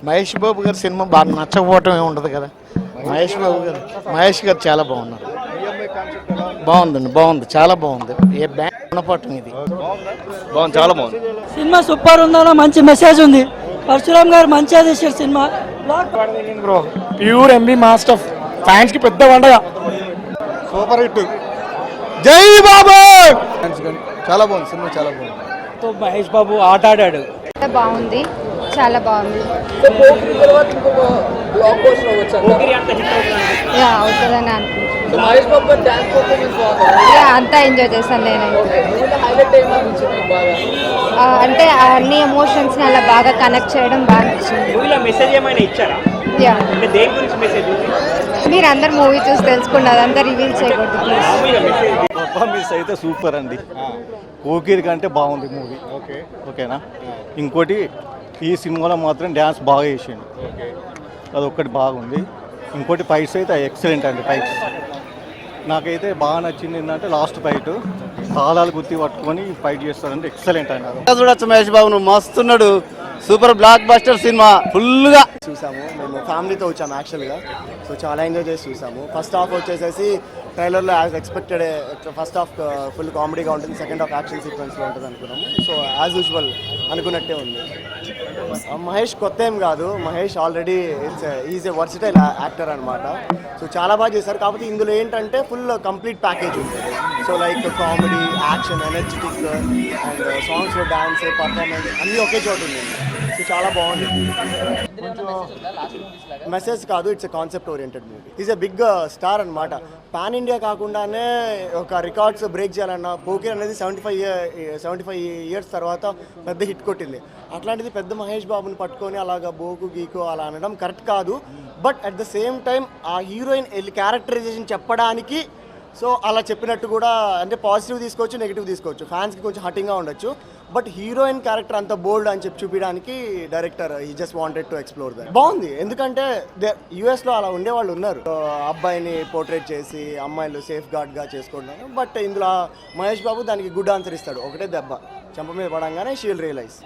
మహేష్ బాబు గారి సినిమా బాగా నచ్చకపోవటం ఏమి ఉండదు కదా. మహేష్ గారు చాలా బాగున్నారు. బాగుందండి, బాగుంది, చాలా బాగుంది. ఏ బ్యాంక్ గుణపాఠం ఇది బాగుంది, చాలా బాగుంది. సినిమా సూపర్ ఉందన్న, మంచి మెసేజ్ ఉంది. పరశురామ్ గారు మంచిగా తీసారు cinema. Bro pure MB master fans కి పెద్ద పండగ. Super hit. జై బాబు. చాలా బాగుంది సినిమా, చాలా బాగుంది. మహేష్ బాబు ఆట ఆడాడు. బాగుంది, చాలా బాగుంది. అవుతుందని అనుకుంటున్నాను. అంతా ఎంజాయ్ చేశాను నేనైతే. అంటే అన్ని ఎమోషన్స్ ని అలా బాగా కనెక్ట్ చేయడం బాగా నచ్చింది. మీరు అందరు మూవీ చూసి తెలుసుకోండి, అదంతా రివీల్ చేయకూడదు ప్లీజ్. పర్ఫార్మెన్స్ అయితే సూపర్ అండి. కోకిరి కంటే బాగుంది మూవీ. ఓకేనా. ఇంకోటి ఈ సినిమాలో మాత్రం డ్యాన్స్ బాగా చేసిండు, అదొక్కటి బాగుంది. ఇంకోటి ఫైట్స్ అయితే ఎక్సలెంట్ అండి. ఫైట్స్ నాకైతే బాగా నచ్చింది ఏంటంటే లాస్ట్ ఫైట్ తాళాలు గుర్తి పట్టుకొని ఫైట్ చేస్తారంటే ఎక్సలెంట్ అండి. చూడొచ్చు మహేష్ బాబును, మస్తున్నాడు. Super blockbuster cinema. ఫుల్గా చూసాము. మేము ఫ్యామిలీతో వచ్చాము యాక్చువల్గా. సో చాలా ఎంజాయ్ చేసి చూసాము. ఫస్ట్ హాఫ్ వచ్చేసేసి ట్రైలర్లో as expected first half full కామెడీగా ఉంటుంది, సెకండ్ హాఫ్ యాక్షన్ సీక్వెన్స్లో ఉంటుంది అనుకున్నాము. సో యాజ్ యూజువల్ అనుకున్నట్టే ఉంది. మహేష్ కొత్త ఏం కాదు, Mahesh already is a versatile actor అనమాట. సో చాలా బాగా చేశారు. కాకపోతే ఇందులో ఏంటంటే ఫుల్ కంప్లీట్ ప్యాకేజ్ ఉంటుంది. So like comedy, action, energetic and సాంగ్స్లో డాన్స్, పర్ఫార్మెన్స్ అన్నీ ఒకే చోట ఉంది. సో చాలా బాగుంది. మెసేజ్ కాదు, it's a concept oriented movie. Is a big star అనమాట. పాన్ ఇండియా కాకుండానే ఒక రికార్డ్స్ బ్రేక్ చేయాలన్న పోకిర్ అనేది 75 ఇయర్స్ తర్వాత పెద్ద హిట్ కొట్టింది. అట్లాంటిది పెద్ద మహేష్ బాబుని పట్టుకొని అలాగా బోకు గీకు అలా అనడం కరెక్ట్ కాదు. But at the same time ఆ హీరోయిన్ క్యారెక్టరైజేషన్ చెప్పడానికి సో అలా చెప్పినట్టు కూడా, అంటే పాజిటివ్ తీసుకోవచ్చు, నెగిటివ్ తీసుకోవచ్చు. ఫ్యాన్స్కి కొంచెం హటింగ్గా ఉండొచ్చు. బట్ హీరోయిన్ క్యారెక్టర్ అంత బోల్డ్ అని చెప్పి చూపించడానికి director he just wanted to explore that. బాగుంది, ఎందుకంటే యూఎస్లో అలా ఉండేవాళ్ళు ఉన్నారు, అబ్బాయిని పోర్ట్రేట్ చేసి అమ్మాయిలు సేఫ్ గార్డ్గా చేసుకుంటున్నారు. బట్ ఇందులో మహేష్ బాబు దానికి గుడ్ ఆన్సర్ ఇస్తాడు. ఒకటే దెబ్బ చెంప మీద పడంగానే షీ విల్ రియలైజ్.